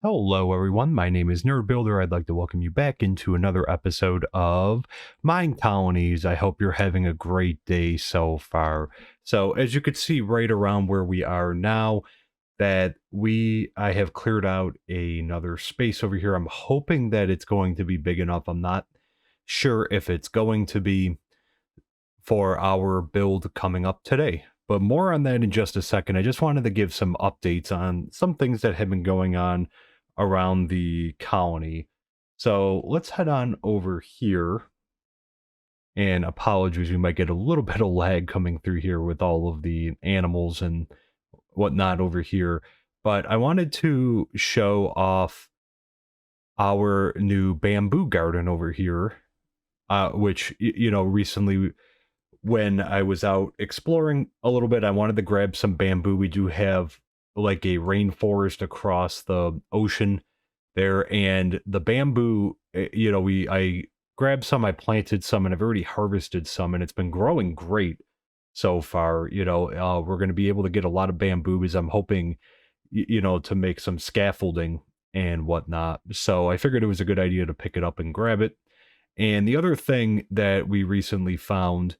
Hello, everyone. My name is Nerd Builder. I'd like to welcome you back into another episode of MineColonies. I hope you're having a great day so far. So, as you could see right around where we are now, I have cleared out another space over here. I'm hoping that it's going to be big enough. I'm not sure if it's going to be for our build coming up today. But more on that in just a second. I just wanted to give some updates on some things that have been going on around the colony. So let's head on over here. And apologies, we might get a little bit of lag coming through here with all of the animals and whatnot over here. But I wanted to show off our new bamboo garden over here, which, recently when I was out exploring a little bit, I wanted to grab some bamboo. We do have like a rainforest across the ocean there, and the bamboo, I grabbed some, I planted some, and I've already harvested some, and it's been growing great so far. We're going to be able to get a lot of bamboo as I'm hoping, to make some scaffolding and whatnot. So I figured it was a good idea to pick it up and grab it. And the other thing that we recently found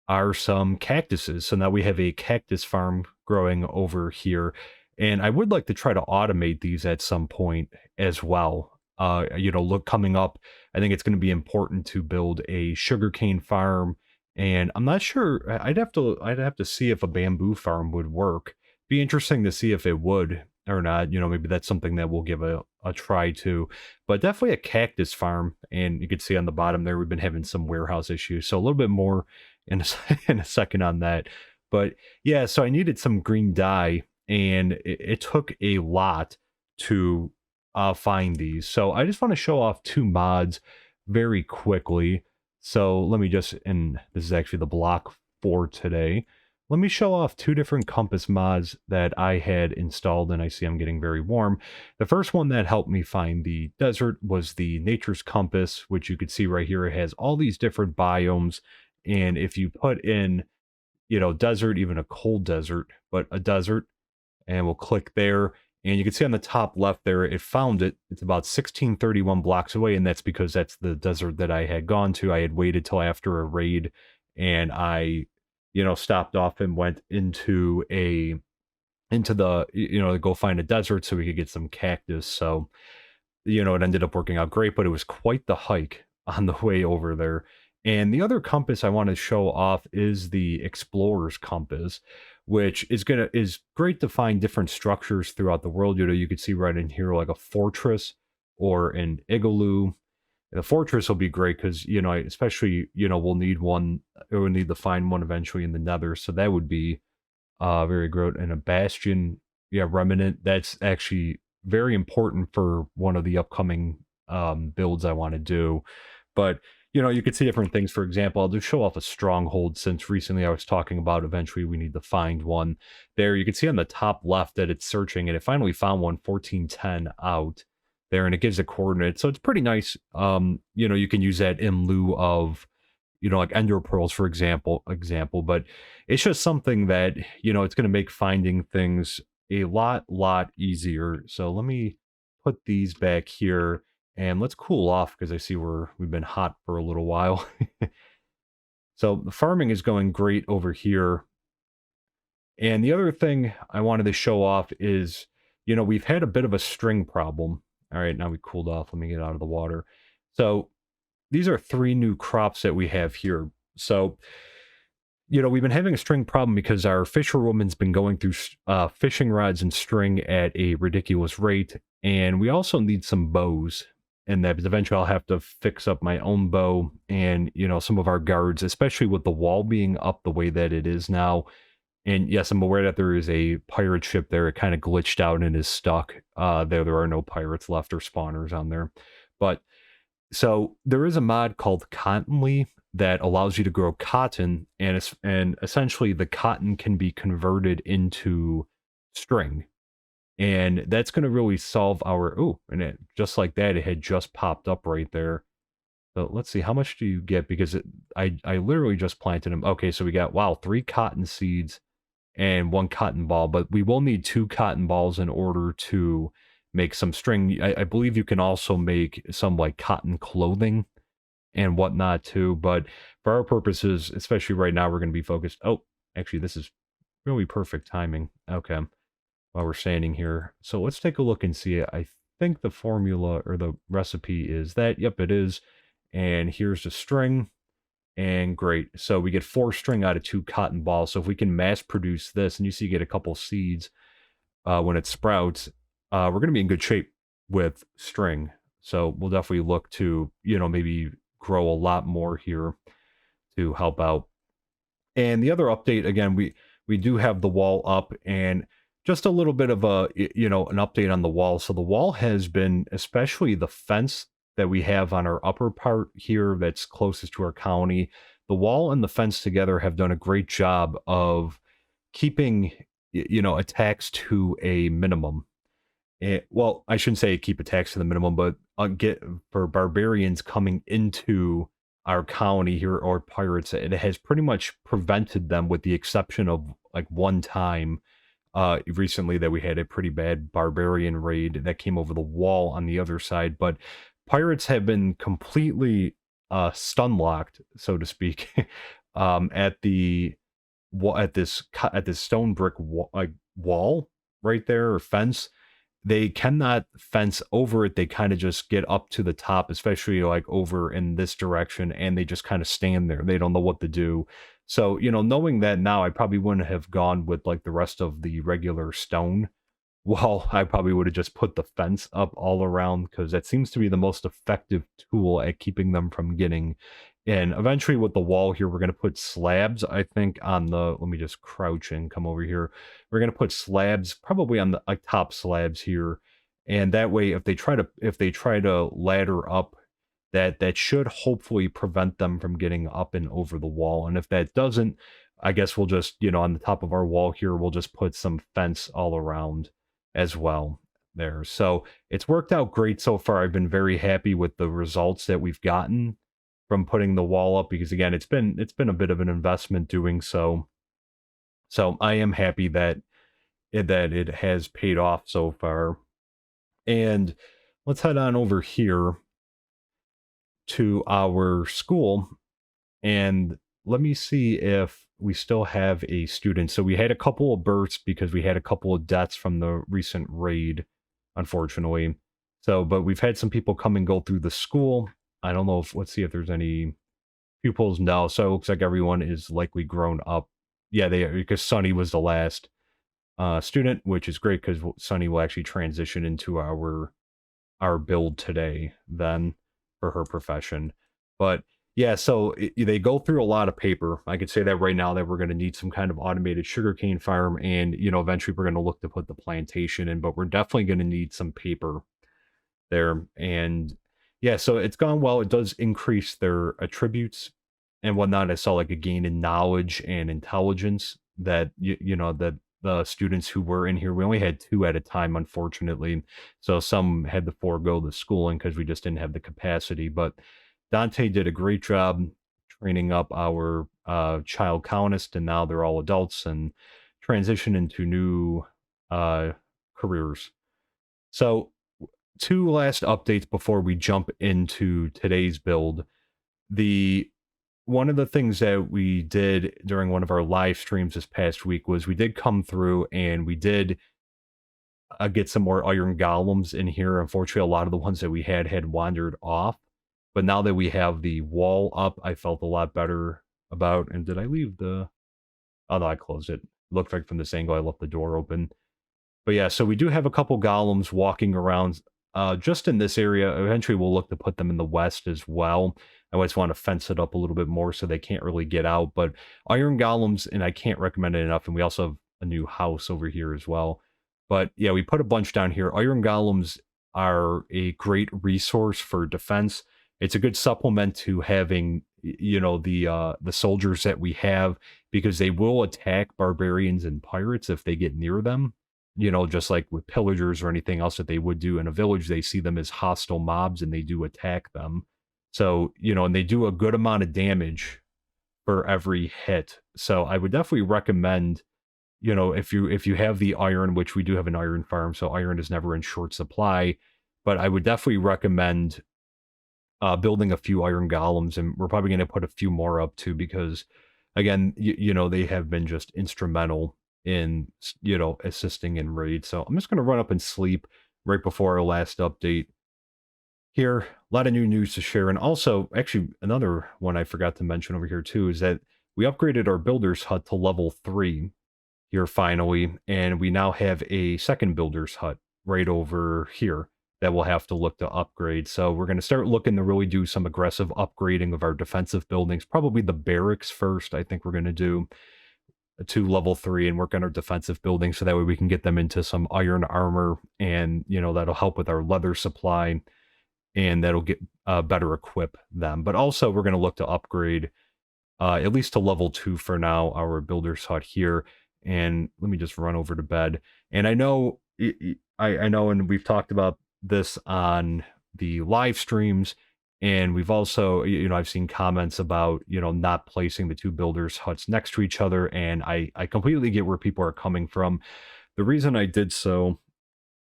are some cactuses. So now we have a cactus farm growing over here. And I would like to try to automate these at some point as well. Look, coming up, I think it's going to be important to build a sugarcane farm. And I'm not sure. I'd have to see if a bamboo farm would work. Be interesting to see if it would or not. Maybe that's something that we'll give a try to. But definitely a cactus farm. And you can see on the bottom there, we've been having some warehouse issues. So a little bit more in in a second on that. But yeah, so I needed some green dye, and it took a lot to find these. So I just want to show off two mods very quickly. So let me just, and this is actually the block for today. Let me show off two different compass mods that I had installed, and I see I'm getting very warm. The first one that helped me find the desert was the Nature's Compass, which you could see right here. It has all these different biomes, and if you put in, desert, even a cold desert, but a desert, and we'll click there, and you can see on the top left there, it found it. It's about 1631 blocks away, and that's because that's the desert that I had gone to. I had waited till after a raid, and I, stopped off and went into the, to go find a desert so we could get some cactus. So, it ended up working out great, but it was quite the hike on the way over there. And the other compass I want to show off is the Explorer's Compass, which is great to find different structures throughout the world. You could see right in here like a fortress or an igloo. The fortress will be great because, especially, we'll need one, or we'll need to find one eventually in the Nether. So that would be very great. And a bastion, yeah, remnant. That's actually very important for one of the upcoming builds I want to do. But you could see different things. For example, I'll just show off a stronghold, since recently I was talking about eventually we need to find one. There, you can see on the top left that it's searching, and it finally found one 1410 out there, and it gives a coordinate. So it's pretty nice. You can use that in lieu of, like ender pearls, for example, but it's just something that, it's going to make finding things a lot easier. So let me put these back here. And let's cool off because I see we've been hot for a little while. So the farming is going great over here. And the other thing I wanted to show off is, we've had a bit of a string problem. All right, now we cooled off. Let me get out of the water. So these are 3 new crops that we have here. So, we've been having a string problem because our fisherwoman's been going through fishing rods and string at a ridiculous rate. And we also need some bows. And that eventually I'll have to fix up my own bow and, some of our guards, especially with the wall being up the way that it is now. And yes, I'm aware that there is a pirate ship there. It kind of glitched out and is stuck. There are no pirates left or spawners on there. But so there is a mod called Cottonly that allows you to grow cotton, and essentially the cotton can be converted into string. And that's going to really solve our, and it, just like that, it had just popped up right there. So let's see, how much do you get? Because I literally just planted them. Okay, so we got, wow, 3 cotton seeds and 1 cotton ball, but we will need 2 cotton balls in order to make some string. I believe you can also make some like cotton clothing and whatnot too. But for our purposes, especially right now, we're going to be focused. Oh, actually, this is really perfect timing. Okay, while we're standing here, so let's take a look and see. I think the formula or the recipe is that. Yep, it is. And here's the string. And great. So we get 4 string out of 2 cotton balls. So if we can mass produce this, and you see you get a couple seeds when it sprouts, we're going to be in good shape with string. So we'll definitely look to, maybe grow a lot more here to help out. And the other update, again, we do have the wall up, and just a little bit of an update on the wall. So the wall has been, especially the fence that we have on our upper part here that's closest to our colony, the wall and the fence together have done a great job of keeping, attacks to a minimum. Well, I shouldn't say keep attacks to the minimum, but get for barbarians coming into our colony here or pirates, it has pretty much prevented them, with the exception of like one time recently that we had a pretty bad barbarian raid that came over the wall on the other side. But pirates have been completely stun locked, so to speak, at the at this stone brick wall right there, or fence. They cannot fence over it. They kind of just get up to the top, especially like over in this direction, and they just kind of stand there. They don't know what to do. So, knowing that now, I probably wouldn't have gone with like the rest of the regular stone. Well, I probably would have just put the fence up all around, because that seems to be the most effective tool at keeping them from getting in. Eventually, with the wall here, we're going to put slabs, I think, on the... Let me just crouch and come over here. We're going to put slabs, probably on the top slabs here, and that way, if they try to ladder up, that should hopefully prevent them from getting up and over the wall. And if that doesn't, I guess we'll just, on the top of our wall here, we'll just put some fence all around as well there. So it's worked out great so far. I've been very happy with the results that we've gotten from putting the wall up, because again, it's been a bit of an investment doing so. So I am happy that it has paid off so far. And let's head on over here to our school, and let me see if we still have a student. So we had a couple of bursts because we had a couple of deaths from the recent raid, unfortunately. So, but we've had some people come and go through the school. I don't know if, let's see if there's any pupils now. So it looks like everyone is likely grown up. Yeah, because Sunny was the last student, which is great because Sunny will actually transition into our build today then for her profession. But yeah, so they go through a lot of paper. I could say that right now that we're going to need some kind of automated sugarcane farm, and eventually we're going to look to put the plantation in, but we're definitely going to need some paper there. And yeah, so it's gone well. It does increase their attributes and whatnot. I saw like a gain in knowledge and intelligence that that the students who were in here, we only had 2 at a time, unfortunately. So some had to forego the schooling because we just didn't have the capacity. But Dante did a great job training up our child colonists, and now they're all adults and transition into new careers. So 2 last updates before we jump into today's build. One of the things that we did during one of our live streams this past week was we did come through and we did get some more iron golems in here. Unfortunately, a lot of the ones that we had wandered off. But now that we have the wall up, I felt a lot better about... And did I leave the... Oh, no, I closed it. Looked like from this angle, I left the door open. But yeah, so we do have a couple golems walking around just in this area. Eventually, we'll look to put them in the west as well. I always want to fence it up a little bit more so they can't really get out. But iron golems, and I can't recommend it enough. And we also have a new house over here as well. But yeah, we put a bunch down here. Iron golems are a great resource for defense. It's a good supplement to having, the soldiers that we have, because they will attack barbarians and pirates if they get near them. Just like with pillagers or anything else that they would do in a village, they see them as hostile mobs and they do attack them. So, and they do a good amount of damage for every hit. So I would definitely recommend, you know, if you have the iron, which we do have an iron farm, so iron is never in short supply, but I would definitely recommend building a few iron golems, and we're probably going to put a few more up too, because again, you know, they have been just instrumental in, you know, assisting in raids. So I'm just going to run up and sleep right before our last update here. A lot of new news to share. And also, actually, another one I forgot to mention over here too is that we upgraded our builder's hut to level 3 here finally, and we now have a second builder's hut right over here that we'll have to look to upgrade. So we're going to start looking to really do some aggressive upgrading of our defensive buildings. Probably the barracks first, I think we're going to do to level 3 and work on our defensive buildings, so that way we can get them into some iron armor, and, you know, that'll help with our leather supply, and that'll get better equip them. But also we're going to look to upgrade at least to level 2 for now, our builder's hut here. And let me just run over to bed. And I know, I know, and we've talked about this on the live streams, and we've also, you know, I've seen comments about, you know, not placing the two builders huts next to each other, and I completely get where people are coming from. The reason I did so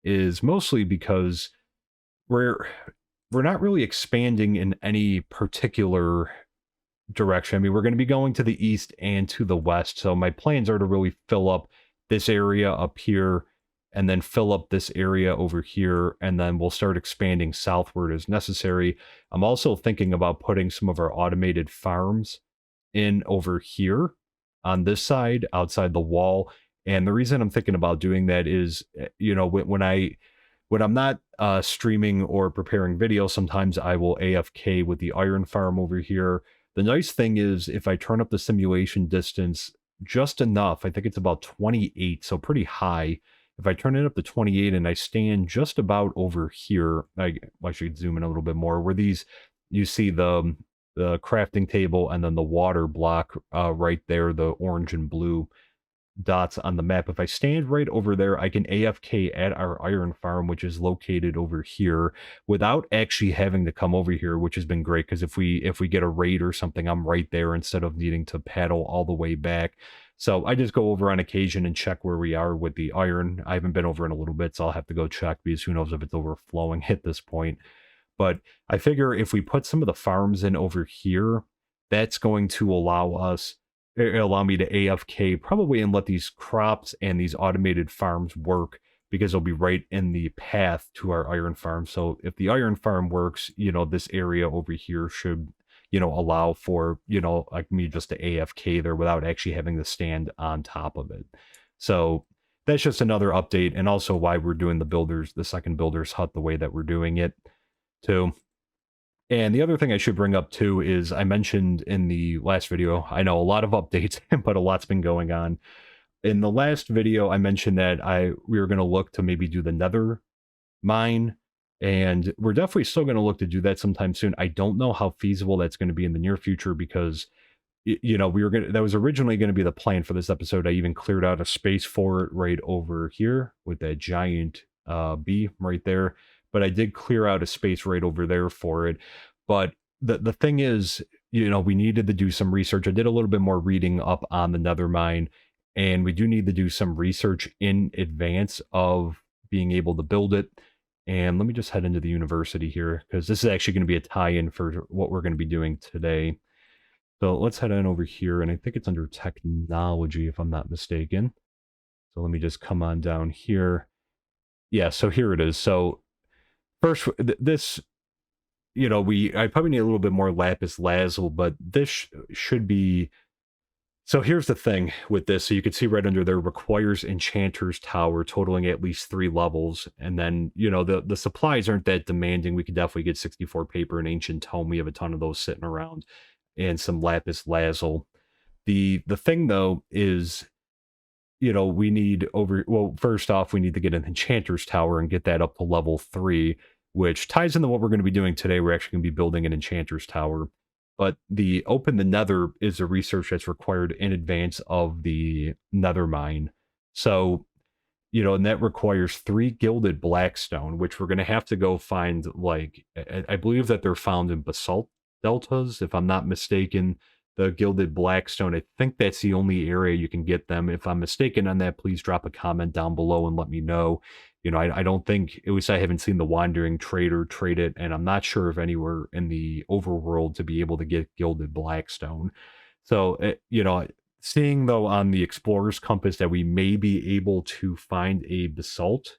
is mostly because we're not really expanding in any particular direction. I mean, we're going to be going to the east and to the west, so my plans are to really fill up this area up here, and then fill up this area over here, and then we'll start expanding southward as necessary. I'm also thinking about putting some of our automated farms in over here on this side outside the wall. And the reason I'm thinking about doing that is, you know, when I'm not streaming or preparing videos, sometimes I will AFK with the iron farm over here. The nice thing is, if I turn up the simulation distance just enough, I think it's about 28, so pretty high. If I turn it up to 28 and I stand just about over here, I should zoom in a little bit more, where these, you see the crafting table and then the water block right there, the orange and blue dots on the map. If I stand right over there, I can AFK at our iron farm, which is located over here, without actually having to come over here, which has been great, because if we get a raid or something, I'm right there instead of needing to paddle all the way back. So I just go over on occasion and check where we are with the iron. I haven't been over in a little bit, so I'll have to go check, because who knows if it's overflowing at this point. But I figure if we put some of the farms in over here, that's going to allow me to AFK probably, and let these crops and these automated farms work, because they'll be right in the path to our iron farm. So if the iron farm works, you know, this area over here should, you know, allow for, you know, like me just to AFK there without actually having to stand on top of it. So that's just another update, and also why we're doing the second builder's hut the way that we're doing it too. And the other thing I should bring up too is, I mentioned in the last video, I know a lot of updates, but a lot's been going on. In the last video, I mentioned that we were going to look to maybe do the Nether mine, and we're definitely still going to look to do that sometime soon. I don't know how feasible that's going to be in the near future, because, you know, that was originally going to be the plan for this episode. I even cleared out a space for it right over here with that giant bee right there. But I did clear out a space right over there for it. But the thing is, you know, we needed to do some research. I did a little bit more reading up on the Nether mine, and we do need to do some research in advance of being able to build it. And let me just head into the university here, because this is actually going to be a tie-in for what we're going to be doing today. So let's head on over here, and I think it's under technology, if I'm not mistaken. So let me just come on down here. Yeah, so here it is. So first, this, you know, I probably need a little bit more lapis lazuli, but this should be. So here's the thing with this. So you can see right under there, requires Enchanters Tower, totaling at least 3 levels. And then, you know, the supplies aren't that demanding. We could definitely get 64 paper and ancient tome. We have a ton of those sitting around, and some lapis lazuli. The thing though is, you know, we need first off, we need to get an Enchanter's Tower and get that up to level 3, which ties into what we're going to be doing today. We're actually going to be building an Enchanter's Tower. But the Open the Nether is a research that's required in advance of the Nether mine. So, you know, and that requires 3 gilded blackstone, which we're going to have to go find. Like, I believe that they're found in basalt deltas, if I'm not mistaken. the gilded blackstone. I think that's the only area you can get them. If I'm mistaken on that, please drop a comment down below and let me know. I don't think, at least I haven't seen the Wandering Trader trade it, and I'm not sure if anywhere in the overworld to be able to get gilded blackstone. So, seeing though on the Explorer's Compass that we may be able to find a basalt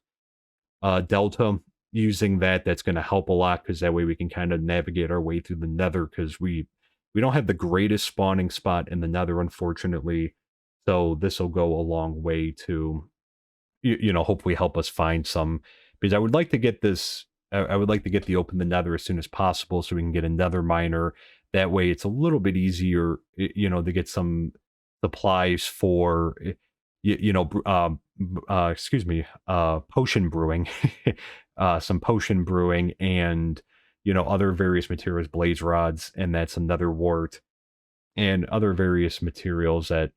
delta, using that's going to help a lot, because that way we can kind of navigate our way through the Nether, because we don't have the greatest spawning spot in the Nether, unfortunately. So this will go a long way to hopefully help us find some, because I would like to get this. I would like to get the Open the Nether as soon as possible, so we can get a Nether miner. That way, it's a little bit easier, to get some supplies for, excuse me, potion brewing, some potion brewing, and other various materials, blaze rods, and that's another wart, and other various materials that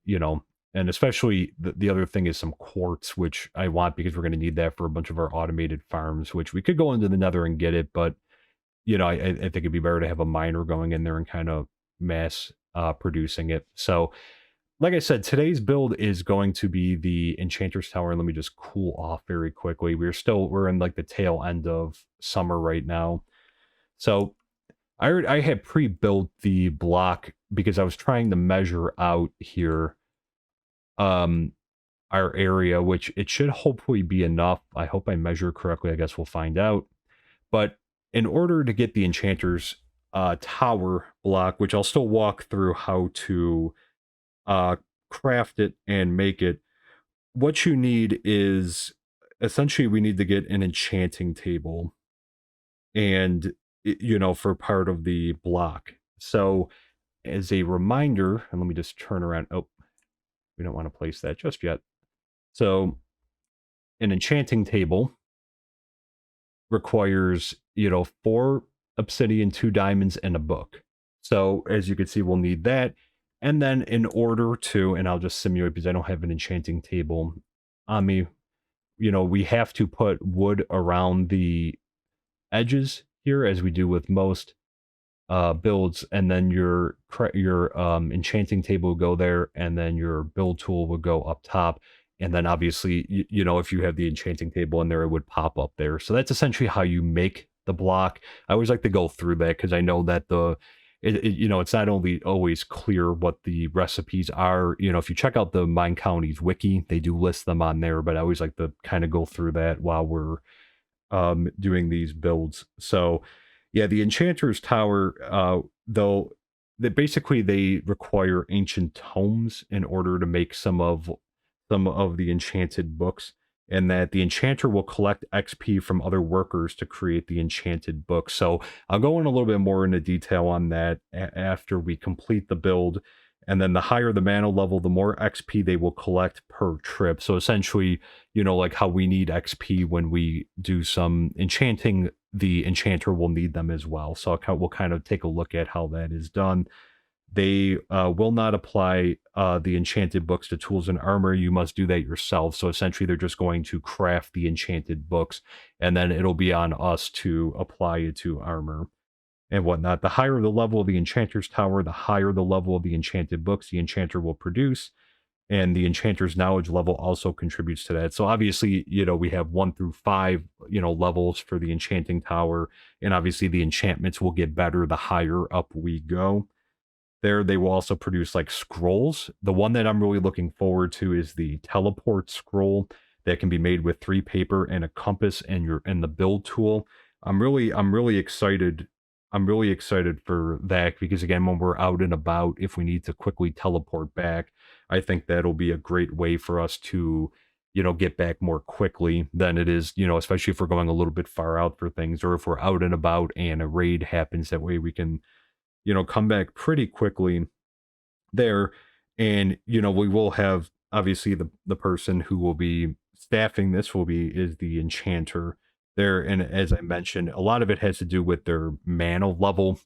and especially the other thing is some quartz, which I want, because we're going to need that for a bunch of our automated farms, which we could go into the Nether and get it, but I think it'd be better to have a miner going in there and kind of mass producing it. So like I said, today's build is going to be the Enchanters Tower. Let me just cool off very quickly. We're in like the tail end of summer right now. So I had pre-built the block because I was trying to measure out here our area, which it should hopefully be enough. I hope I measure correctly. I guess we'll find out. But in order to get the Enchanters Tower block, which I'll still walk through how to craft it and make it, what you need is, essentially, we need to get an enchanting table, and for part of the block. So as a reminder, and let me just turn around. Oh, we don't want to place that just yet. So an enchanting table requires 4 obsidian, 2 diamonds, and a book. So as you can see, we'll need that. And then in order to, and I'll just simulate because I don't have an enchanting table on me, we have to put wood around the edges here, as we do with most builds, and then your enchanting table will go there, and then your build tool will go up top, and then obviously if you have the enchanting table in there, it would pop up there. So that's essentially how you make the block. I always like to go through that, because I know that it's not only always clear what the recipes are. If you check out the MineColonies wiki, they do list them on there, but I always like to kind of go through that while we're doing these builds. So yeah, the Enchanter's Tower, though, that basically they require ancient tomes in order to make some of the enchanted books, and that the enchanter will collect XP from other workers to create the enchanted book. So I'll go in a little bit more into detail on that after we complete the build. And then the higher the mana level, the more XP they will collect per trip. So essentially, like how we need XP when we do some enchanting, the enchanter will need them as well. So we'll kind of take a look at how that is done. They will not apply the enchanted books to tools and armor. You must do that yourself. So essentially, they're just going to craft the enchanted books, and then it'll be on us to apply it to armor and whatnot. The higher the level of the Enchanter's Tower, the higher the level of the enchanted books the enchanter will produce, and the enchanter's knowledge level also contributes to that. So obviously, we have 1 through 5, levels for the enchanting tower, and obviously the enchantments will get better the higher up we go. There, they will also produce like scrolls. The one that I'm really looking forward to is the teleport scroll that can be made with 3 paper and a compass and the build tool. I'm really excited. I'm really excited for that, because again, when we're out and about, if we need to quickly teleport back, I think that'll be a great way for us to, get back more quickly than it is, especially if we're going a little bit far out for things, or if we're out and about and a raid happens. That way we can, come back pretty quickly there. And, we will have, obviously, the person who will be staffing this is the enchanter there. And as I mentioned, a lot of it has to do with their mana level,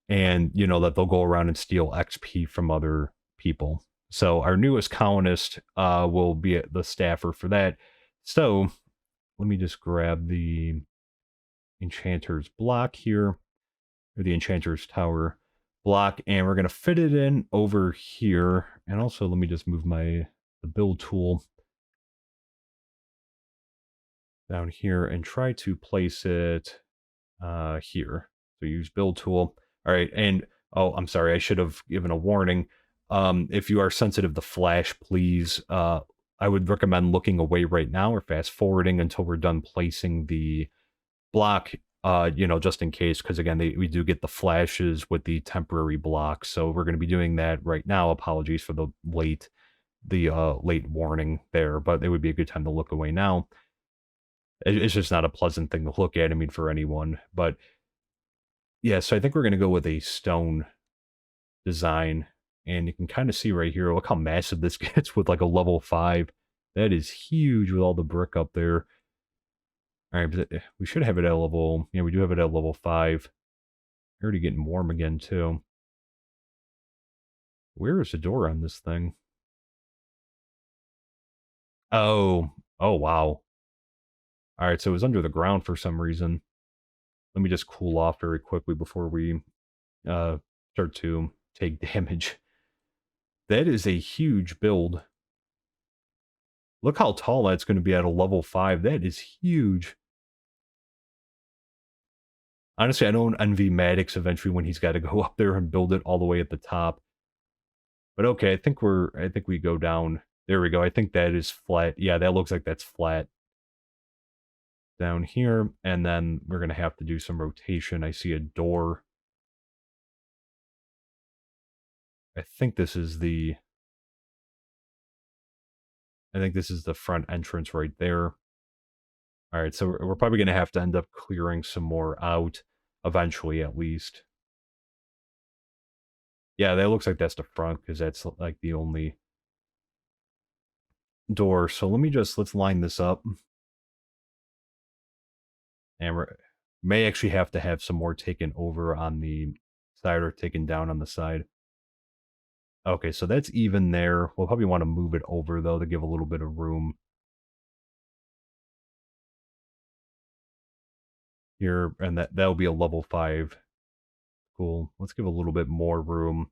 and, that they'll go around and steal XP from other people. So our newest colonist will be the staffer for that. So let me just grab the enchanter's block here, or the Enchanter's Tower block, and we're going to fit it in over here. And also, let me just move the build tool down here and try to place it here. So use build tool. All right, and oh, I'm sorry, I should have given a warning. If you are sensitive to flash, please, I would recommend looking away right now or fast forwarding until we're done placing the block, just in case, because again, we do get the flashes with the temporary blocks. So we're going to be doing that right now. Apologies for the late warning there, but it would be a good time to look away now. It's just not a pleasant thing to look at, I mean, for anyone. But yeah, so I think we're going to go with a stone design. And you can kind of see right here, look how massive this gets with like a level 5. That is huge with all the brick up there. All right, but we should have it at level, yeah, we do have it at level 5. Already getting warm again, too. Where is the door on this thing? Oh, oh, wow. All right, so it was under the ground for some reason. Let me just cool off very quickly before we start to take damage. That is a huge build. Look how tall that's going to be at a level 5. That is huge. Honestly, I don't envy Maddox eventually when he's got to go up there and build it all the way at the top. But okay, I think we go down. There we go. I think that is flat. Yeah, that looks like that's flat. Down here, and then we're going to have to do some rotation. I see a door. I think this is the front entrance right there. All right, so we're probably going to have to end up clearing some more out eventually, at least. Yeah, that looks like that's the front because that's like the only door. So let's line this up. And we may actually have to have some more taken over on the side or taken down on the side. Okay, so that's even there. We'll probably want to move it over, though, to give a little bit of room. Here, and that'll be a level 5. Cool. Let's give a little bit more room.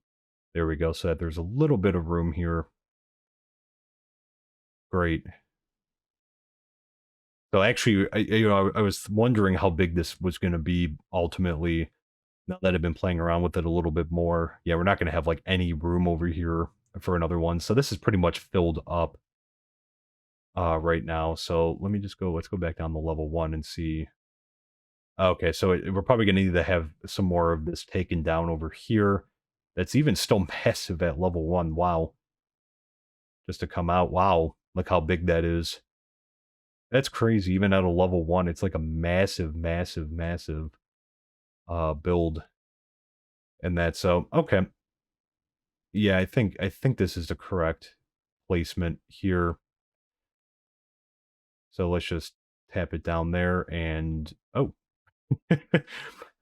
There we go, so that there's a little bit of room here. Great. So actually, I was wondering how big this was going to be ultimately. Now that I've been playing around with it a little bit more, yeah, we're not going to have like any room over here for another one. So this is pretty much filled up right now. So let's go back down to level 1 and see. Okay, so we're probably going to need to have some more of this taken down over here. That's even still massive at level 1. Wow. Just to come out. Wow. Look how big that is. That's crazy. Even at a level 1, it's like a massive, massive, massive build. And that's so okay. Yeah, I think this is the correct placement here. So let's just tap it down there and oh.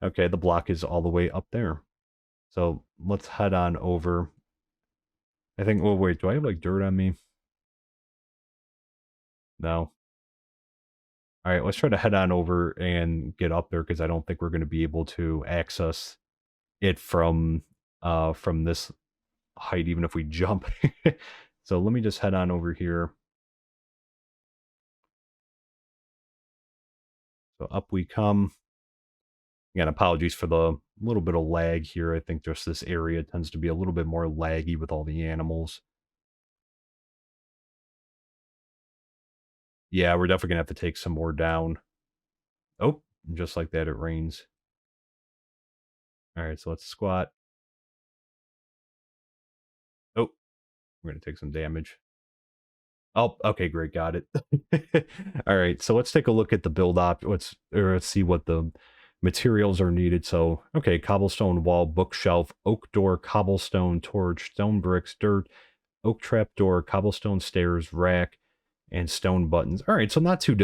Okay, the block is all the way up there. So let's head on over. I think, oh wait, do I have like dirt on me? No. All right, let's try to head on over and get up there because I don't think we're going to be able to access it from this height, even if we jump. So let me just head on over here. So up we come. Again, apologies for the little bit of lag here. I think just this area tends to be a little bit more laggy with all the animals. Yeah, we're definitely going to have to take some more down. Oh, just like that, it rains. All right, so let's squat. Oh, we're going to take some damage. Oh, okay, great, got it. All right, so let's take a look at the build op. Let's see what the materials are needed. So, okay, cobblestone wall, bookshelf, oak door, cobblestone, torch, stone bricks, dirt, oak trap door, cobblestone stairs, rack, and stone buttons. All right, so not too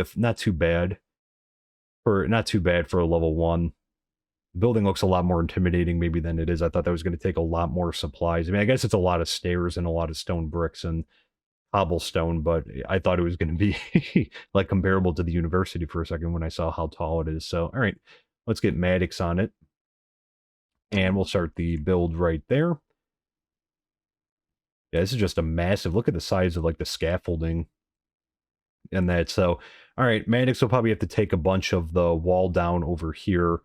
bad for a level 1. The building looks a lot more intimidating maybe than it is. I thought that was going to take a lot more supplies. I mean, I guess it's a lot of stairs and a lot of stone bricks and cobblestone, but I thought it was going to be like comparable to the university for a second when I saw how tall it is. So, all right, let's get Maddox on it. And we'll start the build right there. Yeah, this is just a massive, look at the size of like the scaffolding and that. So, all right, Maddox will probably have to take a bunch of the wall down over here,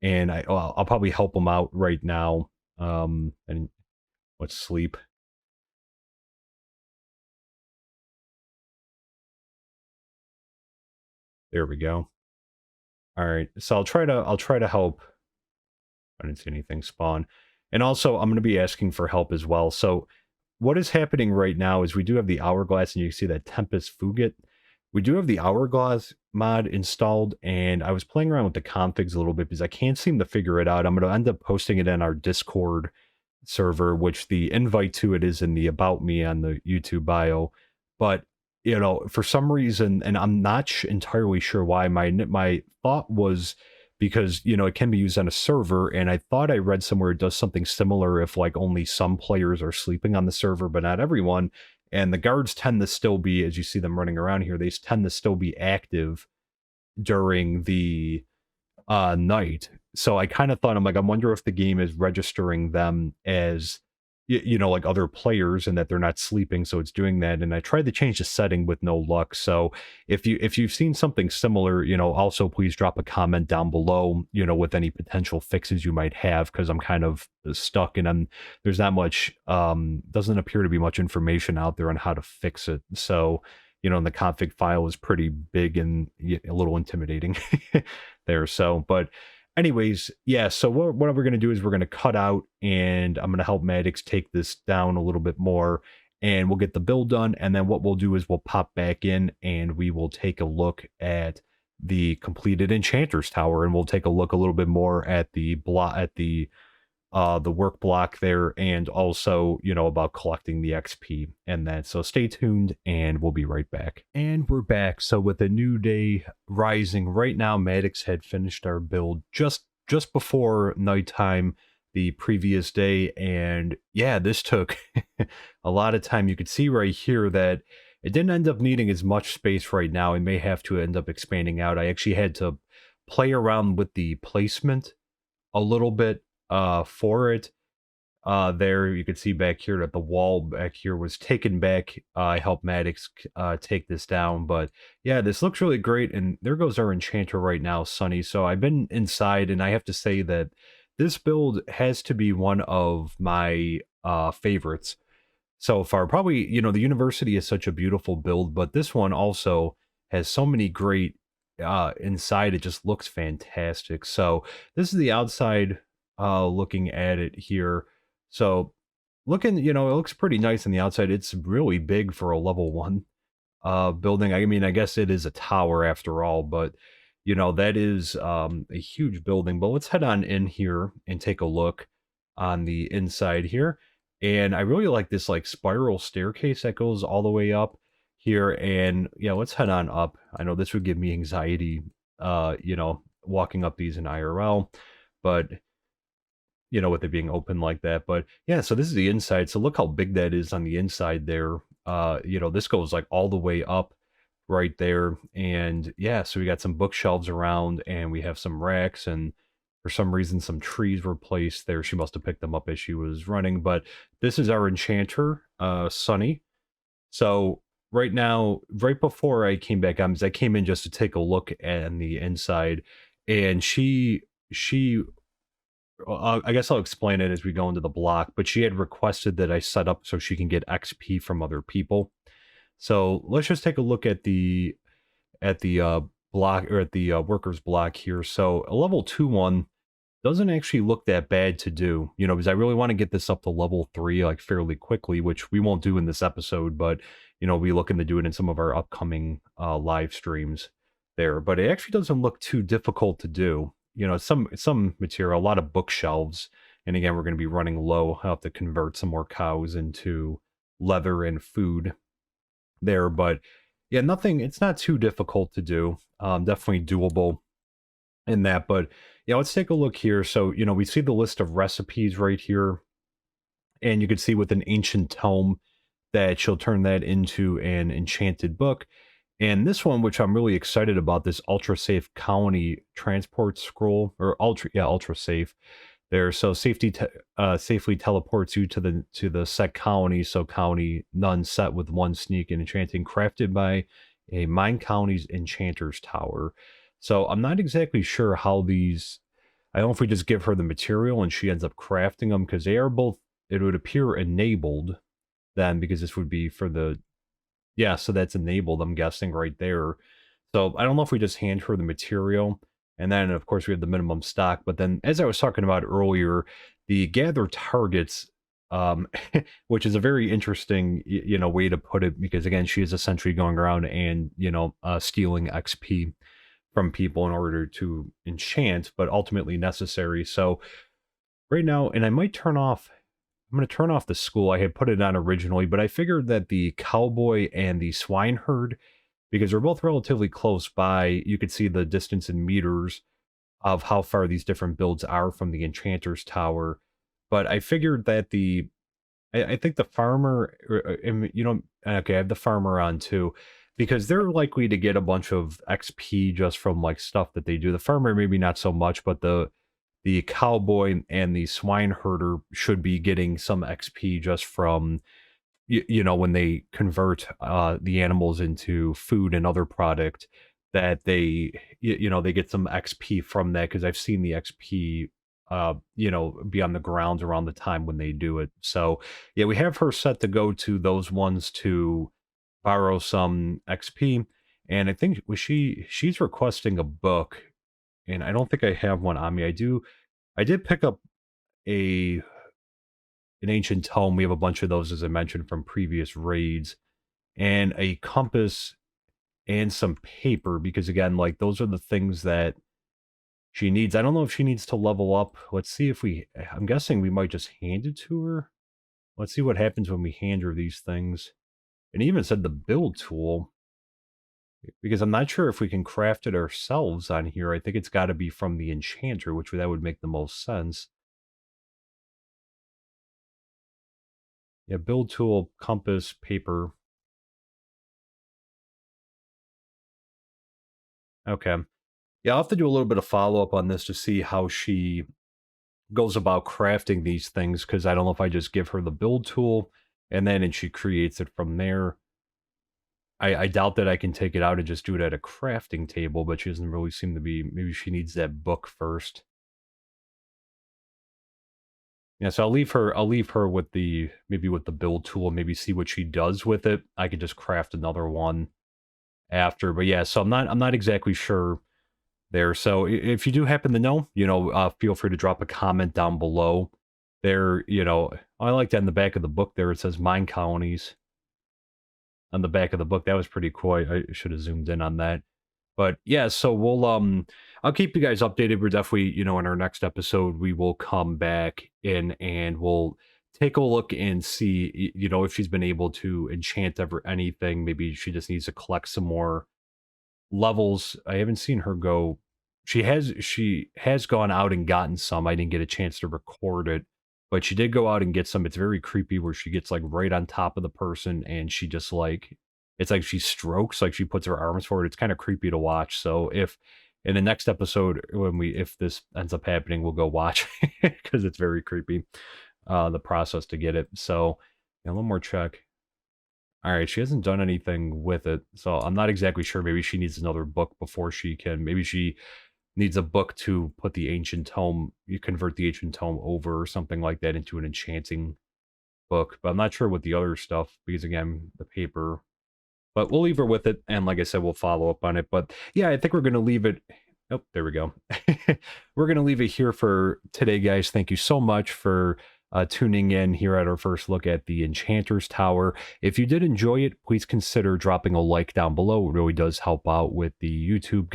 and I'll probably help him out right now. And let's sleep. There we go. All right, so I'll try to help. I didn't see anything spawn, and also I'm going to be asking for help as well. So what is happening right now is we do have the hourglass, and you can see that Tempest Fugit. We do have the hourglass mod installed, and I was playing around with the configs a little bit because I can't seem to figure it out. I'm going to end up posting it in our Discord server, which the invite to it is in the about me on the YouTube bio. But for some reason, and I'm not entirely sure why, my thought was because it can be used on a server, and I thought I read somewhere it does something similar if like only some players are sleeping on the server, but not everyone. And the guards tend to still be, as you see them running around here, they tend to still be active during the night. So I kind of thought, I wonder if the game is registering them as like other players and that they're not sleeping, so it's doing that. And I tried to change the setting with no luck. So if you've seen something similar, also please drop a comment down below, with any potential fixes you might have, because I'm kind of stuck and there's not much doesn't appear to be much information out there on how to fix it. So and the config file is pretty big and a little intimidating there. So, but anyways, yeah, so what we're going to do is we're going to cut out, and I'm going to help Maddox take this down a little bit more, and we'll get the build done. And then what we'll do is we'll pop back in and we will take a look at the completed Enchanters Tower, and we'll take a look a little bit more at the work block there, and also, about collecting the XP and that. So stay tuned, and we'll be right back. And we're back. So with a new day rising right now, Maddox had finished our build just before nighttime the previous day. And yeah, this took a lot of time. You could see right here that it didn't end up needing as much space right now. It may have to end up expanding out. I actually had to play around with the placement a little bit for it. There you can see back here that the wall back here was taken back. I helped Maddox take this down, but yeah, this looks really great. And there goes our enchanter right now, Sunny. So I've been inside, and I have to say that this build has to be one of my favorites so far. Probably, the university is such a beautiful build, but this one also has so many great inside. It just looks fantastic. So this is the outside looking at it here. So looking, it looks pretty nice on the outside. It's really big for a level 1 building. I mean, I guess it is a tower after all, but that is a huge building. But let's head on in here and take a look on the inside here. And I really like this like spiral staircase that goes all the way up here. And yeah, let's head on up. I know this would give me anxiety, walking up these in IRL, but with it being open like that. But yeah, so this is the inside. So look how big that is on the inside there. This goes like all the way up right there. And yeah, so we got some bookshelves around, and we have some racks, and for some reason some trees were placed there. She must have picked them up as she was running. But this is our enchanter, Sunny. So right now, right before I came back on, I came in just to take a look at the inside, and she I guess I'll explain it as we go into the block, but she had requested that I set up so she can get XP from other people. So let's just take a look at the block, or at the workers block here. So a level 2 one doesn't actually look that bad to do, because I really want to get this up to level 3 like fairly quickly, which we won't do in this episode, but we looking to do it in some of our upcoming live streams there. But it actually doesn't look too difficult to do. Some material, a lot of bookshelves, and again, we're going to be running low. I'll have to convert some more cows into leather and food there, but yeah, it's not too difficult to do. Definitely doable in that. But yeah, let's take a look here. So we see the list of recipes right here, and you can see with an ancient tome that she'll turn that into an enchanted book. And this one, which I'm really excited about, this ultra safe colony transport scroll, or ultra safe, there. So safely teleports you to the set colony. So colony none set with one sneak and enchanting, crafted by a MineColonies Enchanters Tower. So I'm not exactly sure how these. I don't know if we just give her the material and she ends up crafting them, because they are both. It would appear enabled then, because this would be for the. Yeah, so that's enabled, I'm guessing, right there. So I don't know if we just hand her the material, and then of course we have the minimum stock. But then, as I was talking about earlier, the gather targets, um, which is a very interesting, way to put it, because again, she is essentially going around and stealing XP from people in order to enchant, but ultimately necessary. So right now, and I might turn off. I'm going to turn off the school. I had put it on originally, but I figured that the cowboy and the swineherd, because they're both relatively close by, you could see the distance in meters of how far these different builds are from the Enchanter's Tower. But I figured that I think the farmer, okay, I have the farmer on too, because they're likely to get a bunch of XP just from like stuff that they do. The farmer maybe not so much, but the cowboy and the swineherder should be getting some XP just from when they convert the animals into food and other product, that they get some XP from that, because I've seen the XP be on the grounds around the time when they do it. So yeah, we have her set to go to those ones to borrow some XP. And I think she's requesting a book, and I don't think I have one on me. I did pick up a an ancient tome. We have a bunch of those, as I mentioned, from previous raids, and a compass and some paper, because again, like, those are the things that she needs. I don't know if she needs to level up. Let's see if I'm guessing we might just hand it to her. Let's see what happens when we hand her these things. And it even said the build tool, because I'm not sure if we can craft it ourselves on here. I think it's got to be from the enchanter, which that would make the most sense. Yeah, build tool, compass, paper. Okay. Yeah, I'll have to do a little bit of follow-up on this to see how she goes about crafting these things, because I don't know if I just give her the build tool and she creates it from there. I doubt that I can take it out and just do it at a crafting table, but she doesn't really seem to be. Maybe she needs that book first. Yeah, so I'll leave her with the build tool, maybe see what she does with it. I could just craft another one after. But yeah, so I'm not exactly sure there. So if you do happen to know, feel free to drop a comment down below. There, I like that in the back of the book there, it says MineColonies on the back of the book. That was pretty cool. I should have zoomed in on that. But yeah, so I'll keep you guys updated. We're definitely, in our next episode, we will come back in and we'll take a look and see, if she's been able to enchant ever anything. Maybe she just needs to collect some more levels. I haven't seen her go. She has gone out and gotten some. I didn't get a chance to record it, but she did go out and get some. It's very creepy where she gets like right on top of the person and she just like, it's like she strokes, like she puts her arms forward. It's kind of creepy to watch. So if in the next episode, if this ends up happening, we'll go watch because it's very creepy, the process to get it. So yeah, one more check. All right, she hasn't done anything with it, so I'm not exactly sure. Maybe she needs another book before she can. Maybe she needs a book to put the ancient tome, you convert the ancient tome over or something like that into an enchanting book. But I'm not sure with the other stuff, because again, the paper. But we'll leave her with it, and like I said, we'll follow up on it. But yeah, I think we're going to leave it. Oh, there we go. We're going to leave it here for today, guys. Thank you so much for tuning in here at our first look at the Enchanters Tower. If you did enjoy it, please consider dropping a like down below. It really does help out with the YouTube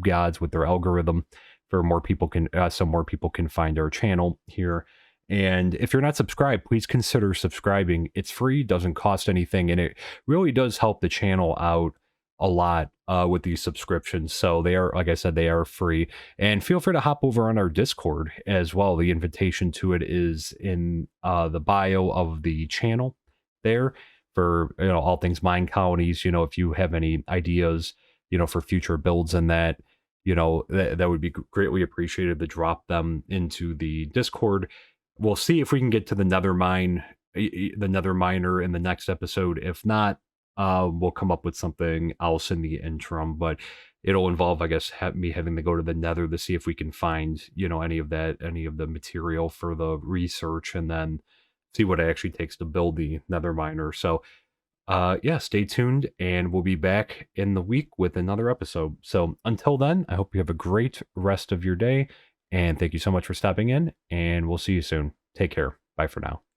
gods with their algorithm, for more people can so more people can find our channel here. And if you're not subscribed, please consider subscribing. It's free, doesn't cost anything, and it really does help the channel out a lot with these subscriptions. So they are, like I said, they are free. And feel free to hop over on our Discord as well. The invitation to it is in the bio of the channel there, for all things MineColonies. If you have any ideas, for future builds and that, that would be greatly appreciated to drop them into the Discord. We'll see if we can get to the Nether mine, the Nether miner in the next episode. If not, we'll come up with something else in the interim, but it'll involve, I guess, me having to go to the Nether to see if we can find, any of the material for the research, and then see what it actually takes to build the Nether miner. So, yeah, stay tuned, and we'll be back in the week with another episode. So until then, I hope you have a great rest of your day, and thank you so much for stopping in, and we'll see you soon. Take care. Bye for now.